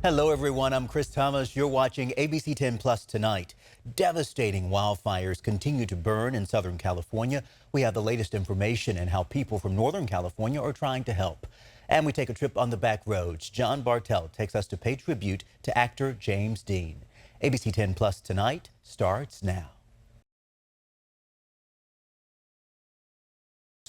Hello, everyone. I'm Chris Thomas. You're watching ABC 10 Plus tonight. Devastating wildfires continue to burn in Southern California. We have the latest information and how people from Northern California are trying to help. And we take a trip on the back roads. John Bartel takes us to pay tribute to actor James Dean. ABC 10 Plus tonight starts now.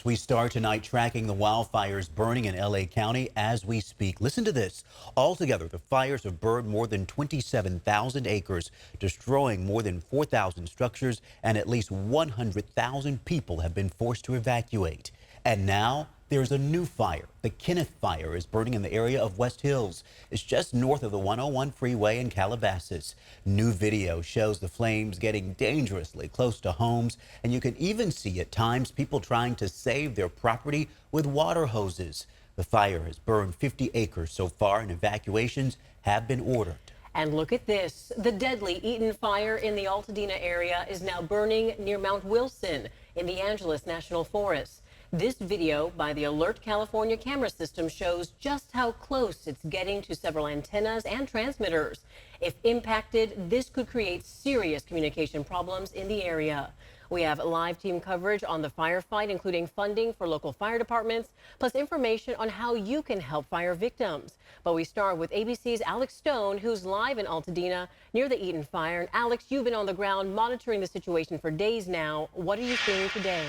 We start tonight tracking the wildfires burning in LA County as we speak. Listen to this. Altogether, the fires have burned more than 27,000 acres, destroying more than 4,000 structures, and at least 100,000 people have been forced to evacuate. And now there's a new fire. The Kenneth Fire is burning in the area of West Hills. It's just north of the 101 freeway in Calabasas. New video shows the flames getting dangerously close to homes, and you can even see at times people trying to save their property with water hoses. The fire has burned 50 acres so far, and evacuations have been ordered. And look at this. The deadly Eaton Fire in the Altadena area is now burning near Mount Wilson in the Angeles National Forest. This video by the Alert California camera system shows just how close it's getting to several antennas and transmitters. If impacted, this could create serious communication problems in the area. We have live team coverage on the firefight, including funding for local fire departments, plus information on how you can help fire victims. But we start with ABC's Alex Stone, who's live in Altadena near the Eaton Fire. And Alex, you've been on the ground monitoring the situation for days now. What are you seeing today?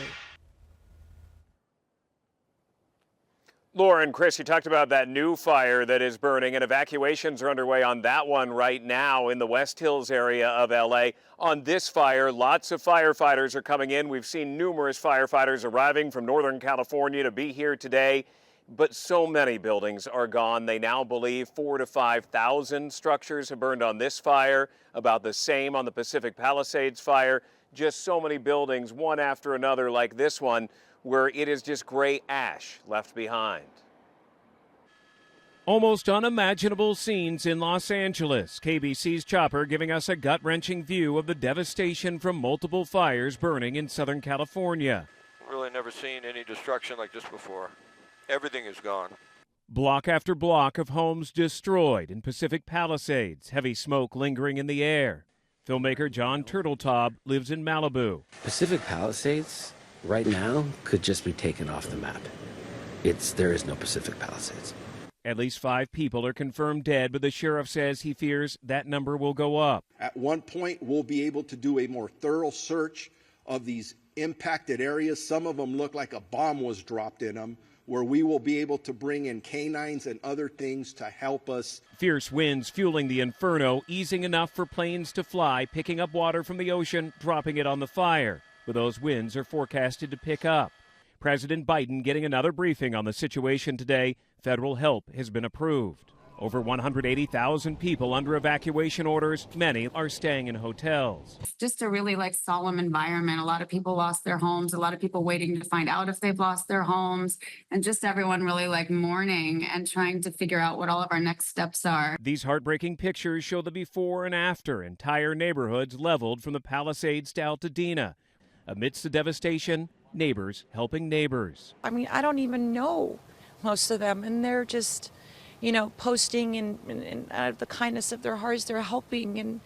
Laura and Chris, you talked about that new fire that is burning, and evacuations are underway on that one right now in the West Hills area of LA. On this fire, lots of firefighters are coming in. We've seen numerous firefighters arriving from Northern California to be here today, but so many buildings are gone. They now believe 4,000 to 5,000 structures have burned on this fire, about the same on the Pacific Palisades fire. Just so many buildings, one after another like this one, where it is just gray ash left behind. Almost unimaginable scenes in Los Angeles. KBC's Chopper giving us a gut-wrenching view of the devastation from multiple fires burning in Southern California. Really never seen any destruction like this before. Everything is gone. Block after block of homes destroyed in Pacific Palisades, heavy smoke lingering in the air. Filmmaker John Turteltaub lives in Malibu. Pacific Palisades right now could just be taken off the map. There is no Pacific Palisades. At least 5 people are confirmed dead, but the sheriff says he fears that number will go up. At one point, we'll be able to do a more thorough search of these impacted areas. Some of them look like a bomb was dropped in them, where we will be able to bring in canines and other things to help us. Fierce winds fueling the inferno, easing enough for planes to fly, picking up water from the ocean, dropping it on the fire. But those winds are forecasted to pick up. President Biden getting another briefing on the situation today. Federal help has been approved. Over 180,000 people under evacuation orders. Many are staying in hotels. It's just a really solemn environment. A lot of people lost their homes. A lot of people waiting to find out if they've lost their homes, and just everyone really mourning and trying to figure out what all of our next steps are. These heartbreaking pictures show the before and after. Entire neighborhoods leveled from the Palisades to Altadena. Amidst the devastation, neighbors helping neighbors. I mean, I don't even know most of them, and they're just, posting and out of the kindness of their hearts, they're helping, and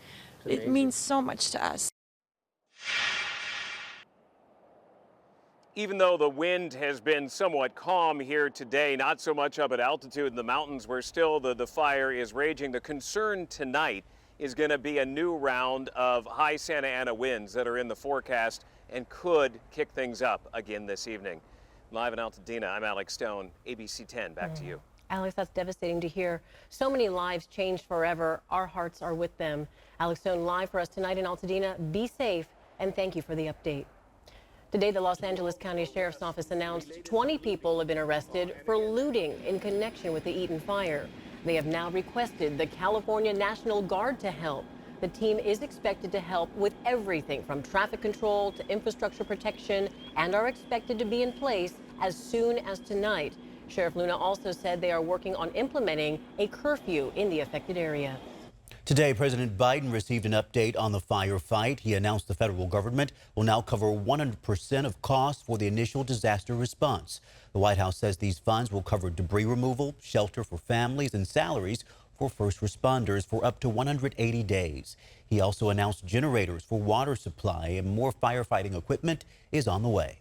it means so much to us. Even though the wind has been somewhat calm here today, not so much up at altitude in the mountains where still the fire is raging, the concern tonight is going to be a new round of high Santa Ana winds that are in the forecast and could kick things up again this evening. Live in Altadena, I'm Alex Stone, ABC 10. Back to you. Alex, that's devastating to hear. So many lives changed forever. Our hearts are with them. Alex Stone live for us tonight in Altadena. Be safe, and thank you for the update. Today, the Los Angeles County Sheriff's Office announced 20 people have been arrested for looting in connection with the Eaton Fire. They have now requested the California National Guard to help. The team is expected to help with everything from traffic control to infrastructure protection, and are expected to be in place as soon as tonight. Sheriff Luna also said they are working on implementing a curfew in the affected area. Today, President Biden received an update on the firefight. He announced the federal government will now cover 100% of costs for the initial disaster response. The White House says these funds will cover debris removal, shelter for families, and salaries for first responders for up to 180 days. He also announced generators for water supply and more firefighting equipment is on the way.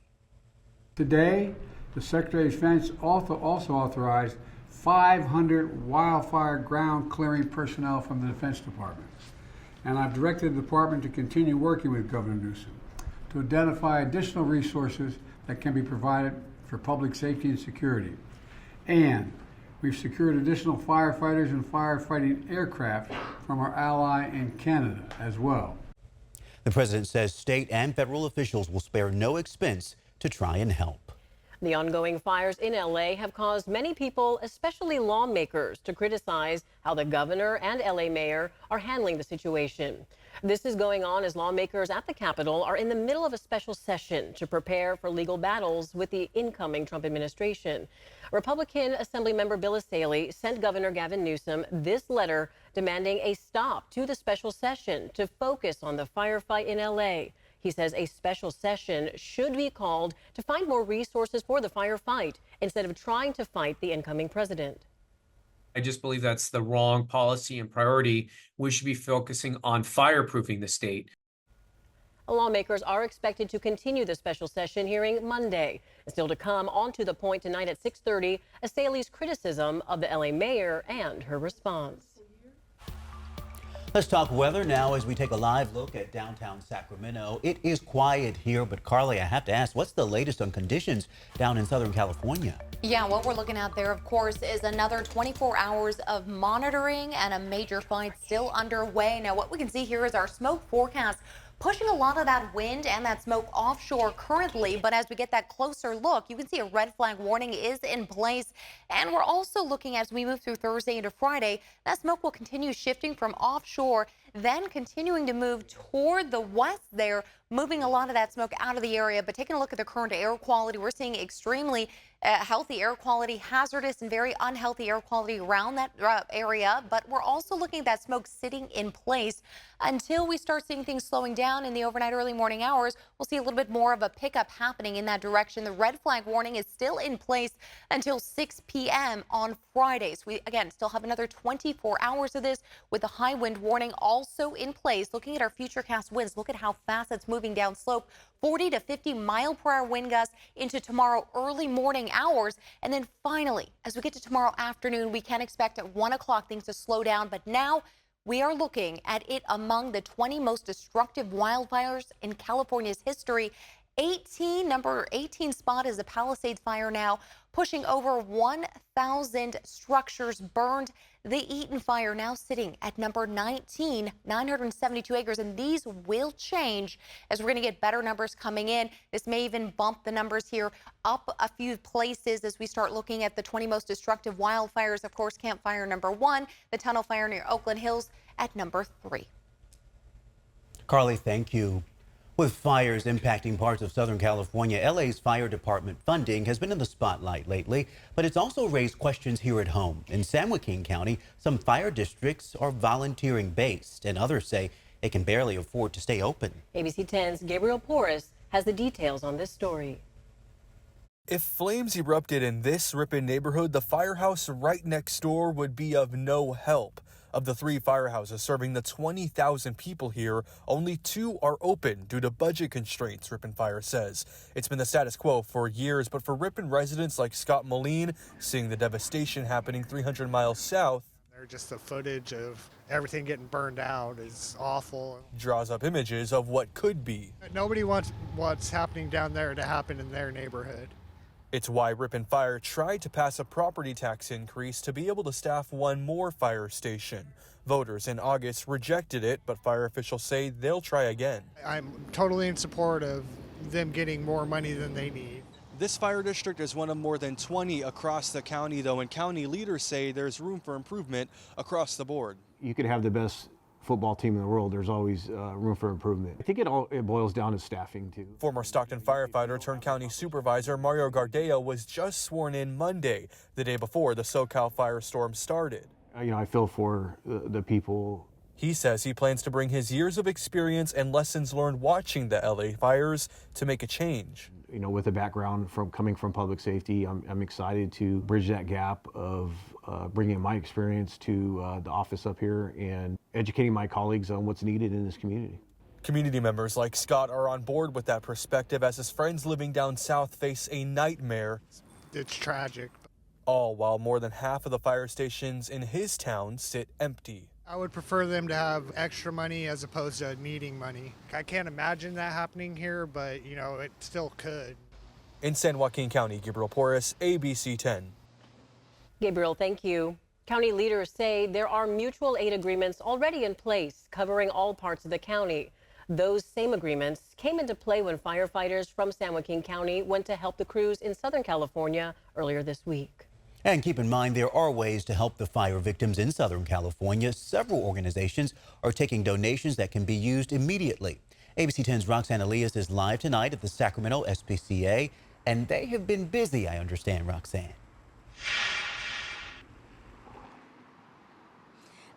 Today, the Secretary of Defense also authorized 500 wildfire ground clearing personnel from the Defense Department. And I've directed the department to continue working with Governor Newsom to identify additional resources that can be provided for public safety and security. And we've secured additional firefighters and firefighting aircraft from our ally in Canada as well. The president says state and federal officials will spare no expense to try and help. The ongoing fires in LA have caused many people, especially lawmakers, to criticize how the governor and LA mayor are handling the situation. This is going on as lawmakers at the Capitol are in the middle of a special session to prepare for legal battles with the incoming Trump administration. Republican Assemblymember Bill Assaley sent Governor Gavin Newsom this letter demanding a stop to the special session to focus on the firefight in LA. He says a special session should be called to find more resources for the firefight instead of trying to fight the incoming president. I just believe that's the wrong policy and priority. We should be focusing on fireproofing the state. Lawmakers are expected to continue the special session hearing Monday. Still to come, on to the point tonight at 6:30, Assaley's criticism of the LA mayor and her response. Let's talk weather now as we take a live look at downtown Sacramento. It is quiet here, but Carly, I have to ask, what's the latest on conditions down in Southern California? Yeah, what we're looking at there, of course, is another 24 hours of monitoring and a major fight still underway. Now, what we can see here is our smoke forecast pushing a lot of that wind and that smoke offshore currently. But as we get that closer look, you can see a red flag warning is in place. And we're also looking as we move through Thursday into Friday, that smoke will continue shifting from offshore, then continuing to move toward the west there, moving a lot of that smoke out of the area. But taking a look at the current air quality, we're seeing extremely healthy air quality, hazardous and very unhealthy air quality around that area. But we're also looking at that smoke sitting in place until we start seeing things slowing down in the overnight early morning hours. We'll see a little bit more of a pickup happening in that direction. The red flag warning is still in place until 6 p.m. on Fridays. We, again, still have another 24 hours of this with the high wind warning also in place. Looking at our futurecast winds, look at how fast it's moving down slope. 40 to 50 mile per hour wind gusts into tomorrow early morning hours. And then finally, as we get to tomorrow afternoon, we can expect at 1 o'clock things to slow down. But now we are looking at it among the 20 most destructive wildfires in California's history. Number 18 spot is the Palisades fire now, pushing over 1,000 structures burned. The Eaton fire now sitting at number 19, 972 acres, and these will change as we're going to get better numbers coming in. This may even bump the numbers here up a few places as we start looking at the 20 most destructive wildfires. Of course, Camp Fire number 1, the Tunnel Fire near Oakland Hills at number 3. Carly, thank you. With fires impacting parts of Southern California, LA's fire department funding has been in the spotlight lately, but it's also raised questions here at home. In San Joaquin County, some fire districts are volunteering based, and others say they can barely afford to stay open. ABC 10's Gabriel Porras has the details on this story. If flames erupted in this Ripon neighborhood, the firehouse right next door would be of no help. Of the 3 firehouses serving the 20,000 people here, only 2 are open due to budget constraints, Ripon Fire says. It's been the status quo for years, but for Ripon residents like Scott Moline, seeing the devastation happening 300 miles south, just the footage of everything getting burned out is awful. Draws up images of what could be. Nobody wants what's happening down there to happen in their neighborhood. It's why Ripon Fire tried to pass a property tax increase to be able to staff one more fire station. Voters in August rejected it, but fire officials say they'll try again. I'm totally in support of them getting more money than they need. This fire district is one of more than 20 across the county, though, and county leaders say there's room for improvement across the board. You could have the best football team in the world. There's always room for improvement. I think it boils down to staffing too. Former Stockton firefighter turned county supervisor Mario Gardea was just sworn in Monday, the day before the SoCal firestorm started. I feel for the people He says he plans to bring his years of experience and lessons learned watching the LA fires to make a change. You know, with a background from coming from public safety, I'm excited to bridge that gap of bringing my experience to the office up here and educating my colleagues on what's needed in this community. Community members like Scott are on board with that perspective as his friends living down south face a nightmare. It's tragic. All while more than half of the fire stations in his town sit empty. I would prefer them to have extra money as opposed to needing money. I can't imagine that happening here, but, you know, it still could. In San Joaquin County, Gabriel Porras, ABC10. Gabriel, thank you. County leaders say there are mutual aid agreements already in place covering all parts of the county. Those same agreements came into play when firefighters from San Joaquin County went to help the crews in Southern California earlier this week. And keep in mind, there are ways to help the fire victims in Southern California. Several organizations are taking donations that can be used immediately. ABC 10's Roxanne Elias is live tonight at the Sacramento SPCA, and they have been busy, I understand, Roxanne.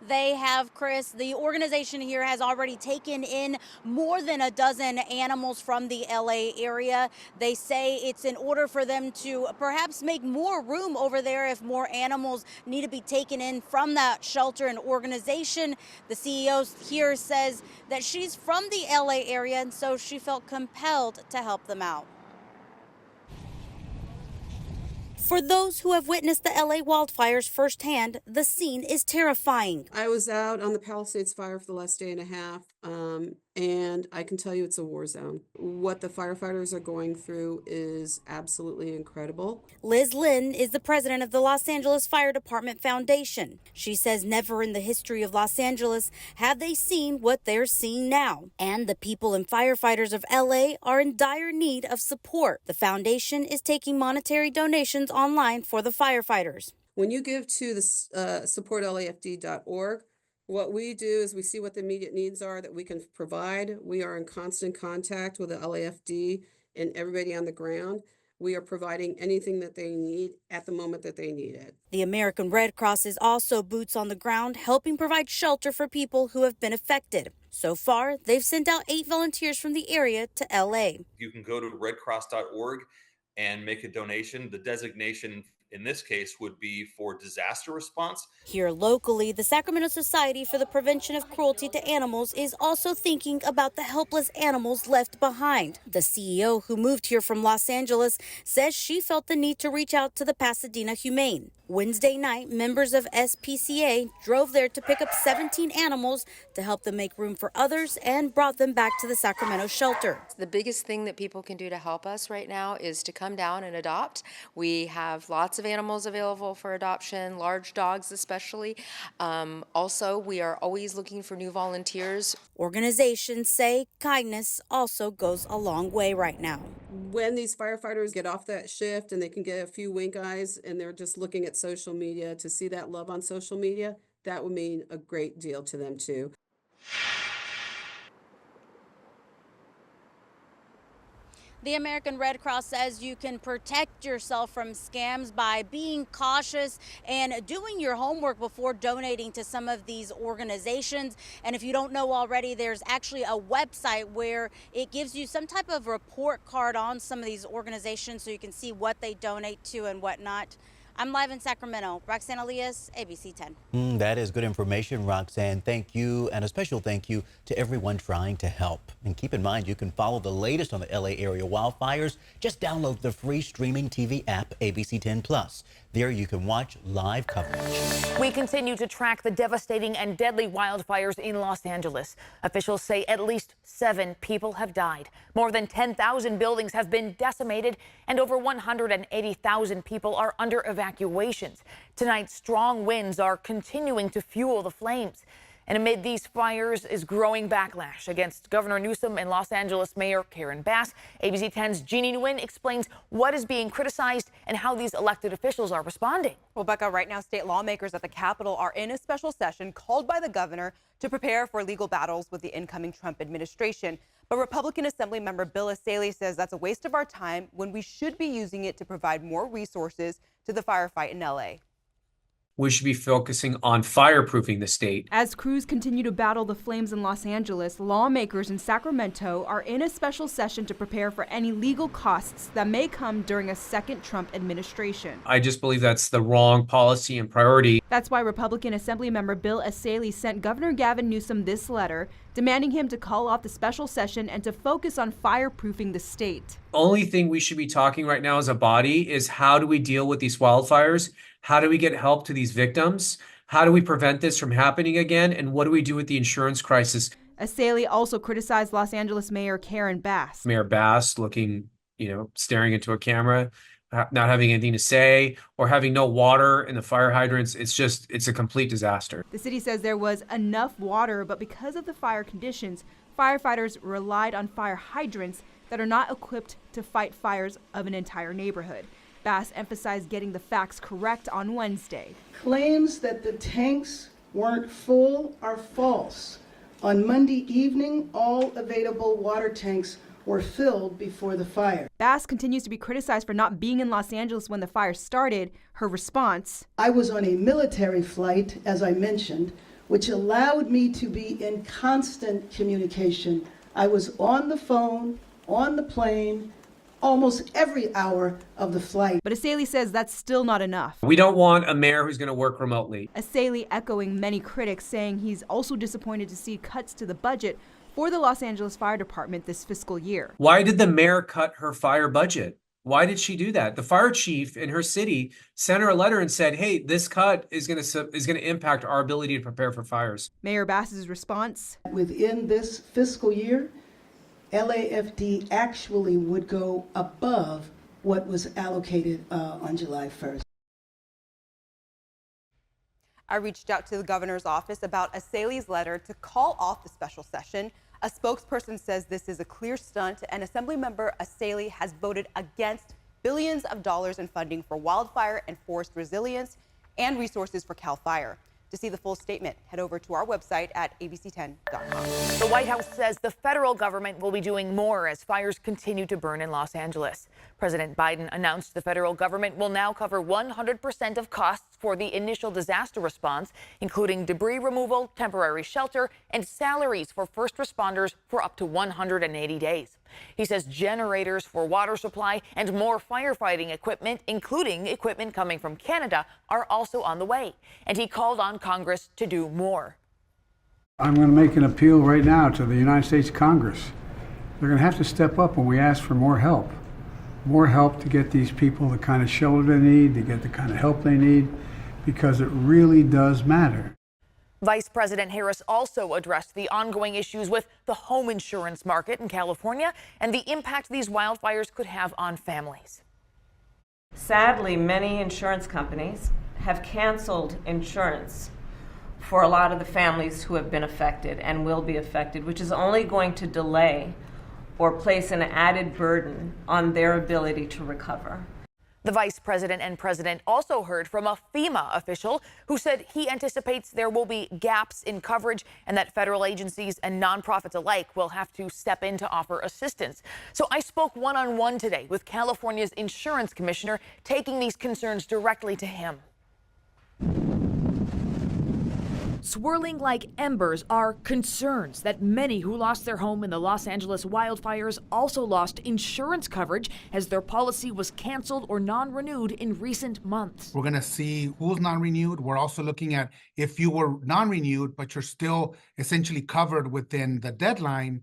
They have, Chris. The organization here has already taken in more than a dozen animals from the LA area. They say it's in order for them to perhaps make more room over there if more animals need to be taken in from that shelter and organization. The CEO here says that she's from the LA area, and so she felt compelled to help them out. For those who have witnessed the LA wildfires firsthand, the scene is terrifying. I was out on the Palisades fire for the last day and a half, and I can tell you it's a war zone. What the firefighters are going through is absolutely incredible. Liz Lynn is the president of the Los Angeles Fire Department Foundation. She says never in the history of Los Angeles have they seen what they're seeing now. And the people and firefighters of LA are in dire need of support. The foundation is taking monetary donations online for the firefighters. When you give to the supportlafd.org, what we do is we see what the immediate needs are that we can provide. We are in constant contact with the LAFD and everybody on the ground. We are providing anything that they need at the moment that they need it. The American Red Cross is also boots on the ground, helping provide shelter for people who have been affected. So far, they've sent out 8 volunteers from the area to LA. You can go to redcross.org and make a donation. The designation in this case would be for disaster response. Here locally, the Sacramento Society for the Prevention of Cruelty to Animals is also thinking about the helpless animals left behind. The CEO, who moved here from Los Angeles, says she felt the need to reach out to the Pasadena Humane. Wednesday night, members of SPCA drove there to pick up 17 animals to help them make room for others and brought them back to the Sacramento shelter. The biggest thing that people can do to help us right now is to come down and adopt. We have lots of animals available for adoption, large dogs especially. Also, we are always looking for new volunteers. Organizations say kindness also goes a long way right now. When these firefighters get off that shift and they can get a few wink eyes and they're just looking at social media, to see that love on social media, that would mean a great deal to them too. The American Red Cross says you can protect yourself from scams by being cautious and doing your homework before donating to some of these organizations. And if you don't know already, there's actually a website where it gives you some type of report card on some of these organizations so you can see what they donate to and whatnot. I'm live in Sacramento. Roxanne Elias, ABC 10. That is good information, Roxanne. Thank you. And a special thank you to everyone trying to help. And keep in mind, you can follow the latest on the LA area wildfires. Just download the free streaming TV app, ABC10 Plus. There you can watch live coverage. We continue to track the devastating and deadly wildfires in Los Angeles. Officials say at least 7 people have died. More than 10,000 buildings have been decimated, and over 180,000 people are under evacuations. Tonight, strong winds are continuing to fuel the flames. And amid these fires is growing backlash against Governor Newsom and Los Angeles Mayor Karen Bass. ABC 10's Jeannie Nguyen explains what is being criticized and how these elected officials are responding. Well, Becca, right now state lawmakers at the Capitol are in a special session called by the governor to prepare for legal battles with the incoming Trump administration. But Republican Assembly member Bill Asaley says that's a waste of our time when we should be using it to provide more resources to the firefight in LA. we should be focusing on fireproofing the state. As crews continue to battle the flames in Los Angeles, lawmakers in Sacramento are in a special session to prepare for any legal costs that may come during a second Trump administration. I just believe that's the wrong policy and priority. That's why Republican Assemblymember Bill Asaley sent Governor Gavin Newsom this letter, demanding him to call off the special session and to focus on fireproofing the state. Only thing we should be talking right now as a body is how do we deal with these wildfires? How do we get help to these victims? How do we prevent this from happening again? And what do we do with the insurance crisis? Asaley also criticized Los Angeles Mayor Karen Bass. Mayor Bass looking, staring into a camera, not having anything to say, or having no water in the fire hydrants. It's a complete disaster. The city says there was enough water, but because of the fire conditions, firefighters relied on fire hydrants that are not equipped to fight fires of an entire neighborhood. Bass emphasized getting the facts correct on Wednesday. Claims that the tanks weren't full are false. On Monday evening, all available water tanks were filled before the fire. Bass continues to be criticized for not being in Los Angeles when the fire started. Her response: I was on a military flight, as I mentioned, which allowed me to be in constant communication. I was on the phone, on the plane, almost every hour of the flight. But Asaley says that's still not enough. We don't want a mayor who's going to work remotely. Asaley echoing many critics, saying he's also disappointed to see cuts to the budget for the Los Angeles Fire Department this fiscal year. Why did the mayor cut her fire budget? Why did she do that? The fire chief in her city sent her a letter and said, hey, this cut is going to impact our ability to prepare for fires. Mayor Bass's response: within this fiscal year, LAFD actually would go above what was allocated on July 1st. I reached out to the governor's office about Asaley's letter to call off the special session. A spokesperson says this is a clear stunt, and Assemblymember Asaley has voted against billions of dollars in funding for wildfire and forest resilience and resources for CAL FIRE. To see the full statement, head over to our website at ABC10.com. The White House says the federal government will be doing more as fires continue to burn in Los Angeles. President Biden announced the federal government will now cover 100% of costs for the initial disaster response, including debris removal, temporary shelter, and salaries for first responders for up to 180 days. He says generators for water supply and more firefighting equipment, including equipment coming from Canada, are also on the way. And he called on Congress to do more. I'm going to make an appeal right now to the United States Congress. They're going to have to step up when we ask for more help. More help to get these people the kind of shelter they need, to get the kind of help they need, because it really does matter. Vice President Harris also addressed the ongoing issues with the home insurance market in California and the impact these wildfires could have on families. Sadly, many insurance companies have canceled insurance for a lot of the families who have been affected and will be affected, which is only going to delay or place an added burden on their ability to recover. The vice president and president also heard from a FEMA official who said he anticipates there will be gaps in coverage and that federal agencies and nonprofits alike will have to step in to offer assistance. So I spoke one-on-one today with California's insurance commissioner, taking these concerns directly to him. Swirling like embers are concerns that many who lost their home in the Los Angeles wildfires also lost insurance coverage as their policy was canceled or non-renewed in recent months. We're going to see who's non-renewed. We're also looking at if you were non-renewed, but you're still essentially covered within the deadline,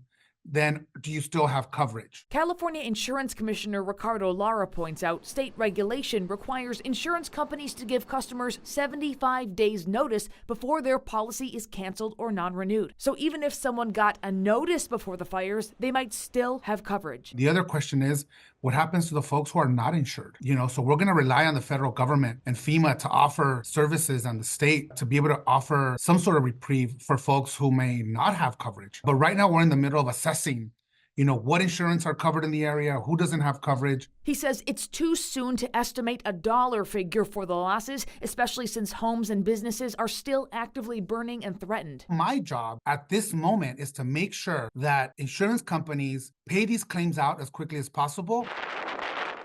then do you still have coverage? California Insurance Commissioner Ricardo Lara points out state regulation requires insurance companies to give customers 75 days notice before their policy is canceled or non-renewed. So even if someone got a notice before the fires, they might still have coverage. The other question is, what happens to the folks who are not insured? So we're going to rely on the federal government and FEMA to offer services and the state to be able to offer some sort of reprieve for folks who may not have coverage. But right now we're in the middle of assessing what insurance are covered in the area, who doesn't have coverage. He says it's too soon to estimate a dollar figure for the losses, especially since homes and businesses are still actively burning and threatened. My job at this moment is to make sure that insurance companies pay these claims out as quickly as possible.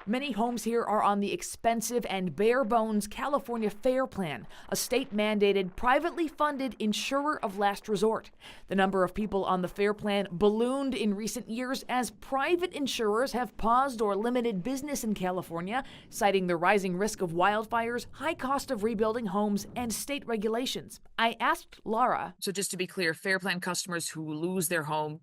Many homes here are on the expensive and bare-bones California FAIR Plan, a state-mandated, privately funded insurer of last resort. The number of people on the FAIR Plan ballooned in recent years as private insurers have paused or limited business in California, citing the rising risk of wildfires, high cost of rebuilding homes, and state regulations. I asked Laura. So just to be clear, FAIR Plan customers who lose their home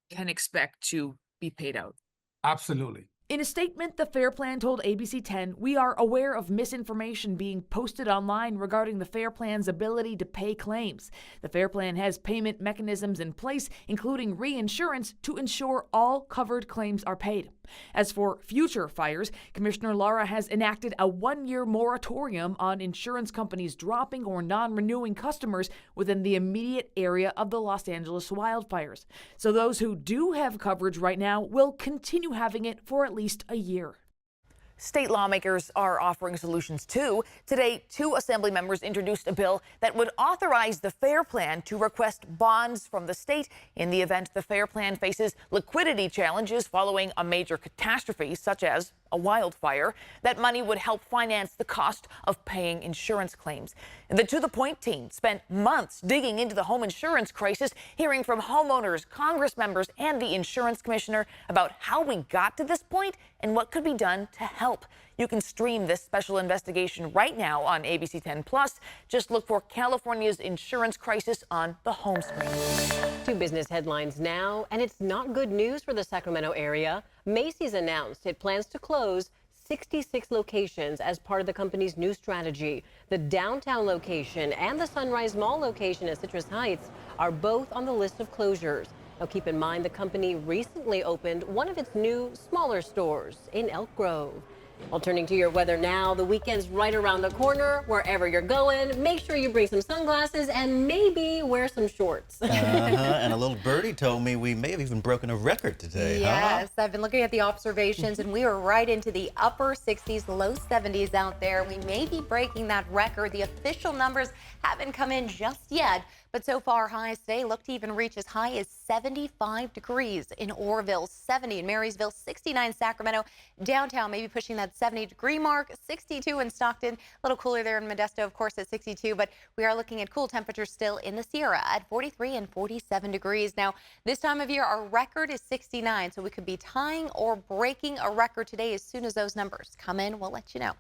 can expect to be paid out? Absolutely. In a statement, the FAIR Plan told ABC10, "We are aware of misinformation being posted online regarding the FAIR Plan's ability to pay claims. The FAIR Plan has payment mechanisms in place, including reinsurance, to ensure all covered claims are paid." As for future fires, Commissioner Lara has enacted a 1-year moratorium on insurance companies dropping or non-renewing customers within the immediate area of the Los Angeles wildfires. So those who do have coverage right now will continue having it for at least a year. State lawmakers are offering solutions too. Today, 2 assembly members introduced a bill that would authorize the FAIR Plan to request bonds from the state in the event the FAIR Plan faces liquidity challenges following a major catastrophe, such as a wildfire. That money would help finance the cost of paying insurance claims. And the To The Point team spent months digging into the home insurance crisis, hearing from homeowners, Congress members, and the insurance commissioner about how we got to this point and what could be done to help. You can stream this special investigation right now on ABC10 Plus. Just look for California's insurance crisis on the home screen. 2 business headlines now, and it's not good news for the Sacramento area. Macy's announced it plans to close 66 locations as part of the company's new strategy. The downtown location and the Sunrise Mall location at Citrus Heights are both on the list of closures. Now keep in mind the company recently opened one of its new smaller stores in Elk Grove. Well, turning to your weather now, the weekend's right around the corner. Wherever you're going, make sure you bring some sunglasses and maybe wear some shorts. And a little birdie told me we may have even broken a record today. Yes, I've been looking at the observations and we are right into the upper 60s, low 70s out there. We may be breaking that record. The official numbers haven't come in just yet, but so far highs today look to even reach as high as 75 degrees in Oroville, 70 in Marysville, 69 Sacramento, downtown maybe pushing that 70-degree mark, 62 in Stockton, a little cooler there in Modesto, of course, at 62, but we are looking at cool temperatures still in the Sierra at 43 and 47 degrees. Now, this time of year, our record is 69, so we could be tying or breaking a record today as soon as those numbers come in. We'll let you know.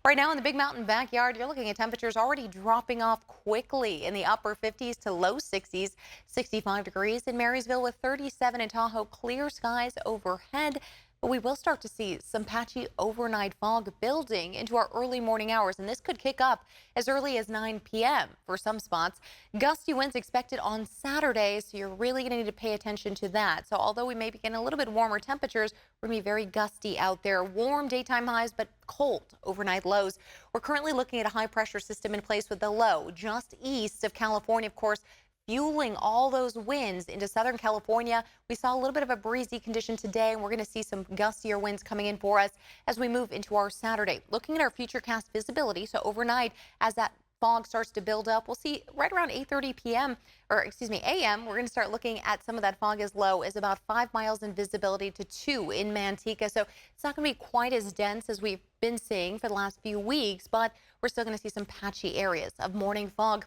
Right now in the Big Mountain backyard, you're looking at temperatures already dropping off quickly in the upper 50s to low 60s, 65 degrees in Marysville with 37 in Tahoe, clear skies overhead. But we will start to see some patchy overnight fog building into our early morning hours, and this could kick up as early as 9 p.m. for some spots. Gusty winds expected on Saturday, so you're really going to need to pay attention to that. So although we may be getting a little bit warmer temperatures, we're going to be very gusty out there. Warm daytime highs, but cold overnight lows. We're currently looking at a high pressure system in place with the low just east of California, of course, fueling all those winds into Southern California. We saw a little bit of a breezy condition today, and we're going to see some gustier winds coming in for us as we move into our Saturday. Looking at our futurecast visibility, so overnight, as that fog starts to build up, we'll see right around 8:30 p.m. or excuse me, a.m. We're going to start looking at some of that fog as low as about 5 miles in visibility to 2 in Manteca. So it's not going to be quite as dense as we've been seeing for the last few weeks, but we're still going to see some patchy areas of morning fog.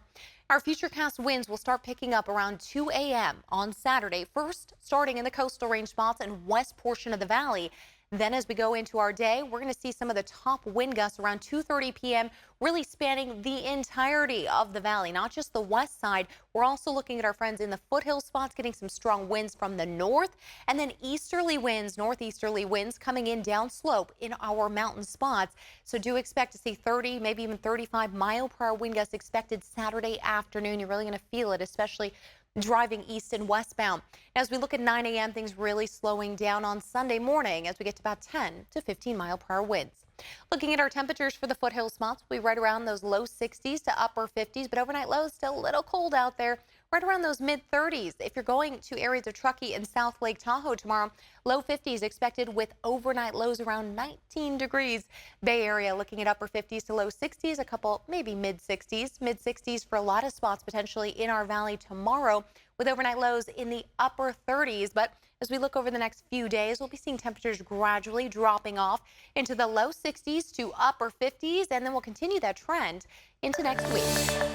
Our futurecast winds will start picking up around 2 a.m. on Saturday, first starting in the coastal range spots and west portion of the valley. Then as we go into our day, we're going to see some of the top wind gusts around 2:30 p.m. really spanning the entirety of the valley, not just the west side. We're also looking at our friends in the foothill spots, getting some strong winds from the north, and then easterly winds, northeasterly winds coming in downslope in our mountain spots. So do expect to see 30, maybe even 35 mile per hour wind gusts expected Saturday afternoon. You're really going to feel it, especially driving east and westbound. As we look at 9 a.m., things really slowing down on Sunday morning as we get to about 10 to 15 mile per hour winds. Looking at our temperatures for the foothill spots, we right around those low 60s to upper 50s, but overnight lows still a little cold out there, right around those mid 30s. If you're going to areas of Truckee and South Lake Tahoe tomorrow, low 50s expected with overnight lows around 19 degrees. Bay Area looking at upper 50s to low 60s, a couple maybe mid 60s for a lot of spots potentially in our valley tomorrow with overnight lows in the upper 30s. But as we look over the next few days, we'll be seeing temperatures gradually dropping off into the low 60s to upper 50s, and then we'll continue that trend into next week.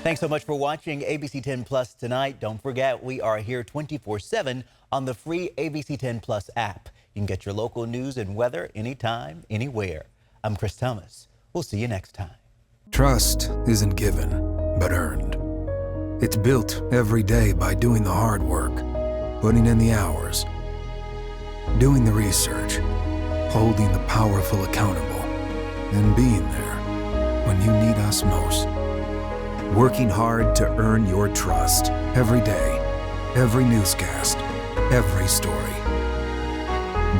Thanks so much for watching ABC 10 Plus tonight. Don't forget, we are here 24/7 on the free ABC 10 Plus app. You can get your local news and weather anytime, anywhere. I'm Chris Thomas. We'll see you next time. Trust isn't given, but earned. It's built every day by doing the hard work, putting in the hours, doing the research, holding the powerful accountable, and being there when you need us most. Working hard to earn your trust every day, every newscast, every story.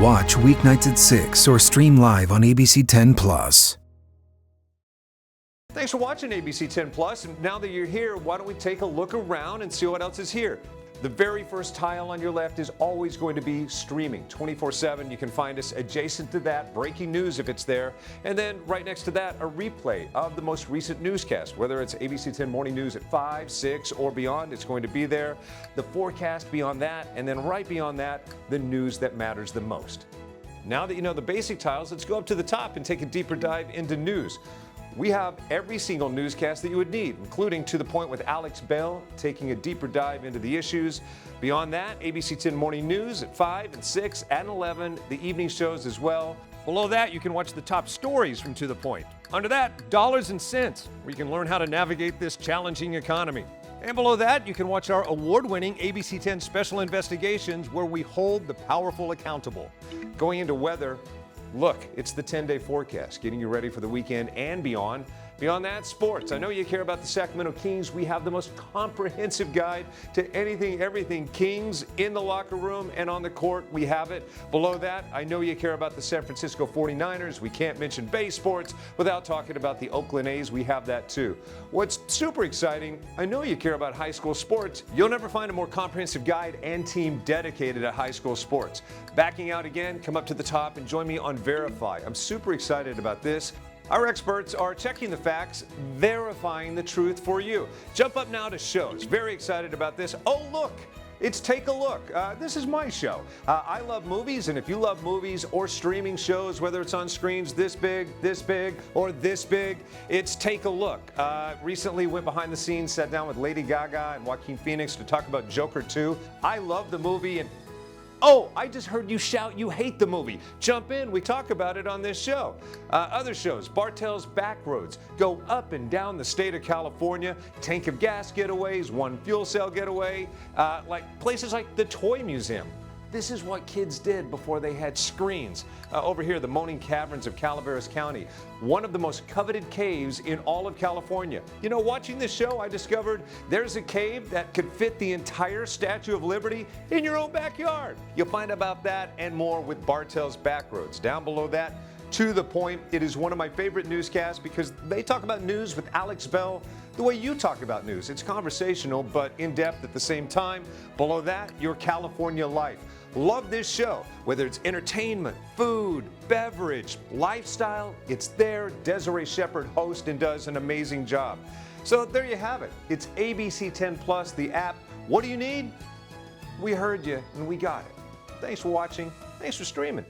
Watch weeknights at 6 or stream live on ABC 10 Plus. Thanks for watching ABC 10 Plus. And now that you're here, why don't we take a look around and see what else is here? The very first tile on your left is always going to be streaming 24/7. You can find us adjacent to that, breaking news if it's there. And then right next to that, a replay of the most recent newscast. Whether it's ABC 10 Morning News at 5, 6, or beyond, it's going to be there. The forecast beyond that, and then right beyond that, the news that matters the most. Now that you know the basic tiles, let's go up to the top and take a deeper dive into news. We have every single newscast that you would need, including To the Point with Alex Bell, taking a deeper dive into the issues. Beyond that, ABC 10 Morning News at 5 and 6 and 11, the evening shows as well. Below that, you can watch the top stories from To the Point. Under that, Dollars and Cents, where you can learn how to navigate this challenging economy. And below that, you can watch our award-winning ABC 10 Special Investigations, where we hold the powerful accountable. Going into weather, look, it's the 10-day forecast, getting you ready for the weekend and beyond. Beyond that, sports. I know you care about the Sacramento Kings. We have the most comprehensive guide to anything, everything Kings in the locker room and on the court. We have it. Below that, I know you care about the San Francisco 49ers. We can't mention Bay Sports without talking about the Oakland A's. We have that too. What's super exciting, I know you care about high school sports. You'll never find a more comprehensive guide and team dedicated to high school sports. Backing out again, come up to the top and join me on Verify. I'm super excited about this. Our experts are checking the facts, verifying the truth for you. Jump up now to shows. Very excited about this. Oh, look. It's Take a Look. This is my show. I love movies, and if you love movies or streaming shows, whether it's on screens this big, or this big, it's Take a Look. Recently went behind the scenes, sat down with Lady Gaga and Joaquin Phoenix to talk about Joker 2. I love the movie, and oh, I just heard you shout you hate the movie. Jump in, we talk about it on this show. Other shows, Bartell's Backroads, go up and down the state of California, tank of gas getaways, one fuel cell getaway, like places like the Toy Museum. This is what kids did before they had screens. Over here, the Moaning Caverns of Calaveras County, one of the most coveted caves in all of California. You know, watching this show, I discovered there's a cave that could fit the entire Statue of Liberty in your own backyard. You'll find about that and more with Bartell's Backroads. Down below that, To the Point. It is one of my favorite newscasts because they talk about news with Alex Bell the way you talk about news. It's conversational, but in-depth at the same time. Below that, Your California Life. Love this show. Whether it's entertainment, food, beverage, lifestyle, it's there. Desiree Shepherd hosts and does an amazing job. So there you have it. It's ABC 10 Plus, the app. What do you need? We heard you and we got it. Thanks for watching. Thanks for streaming.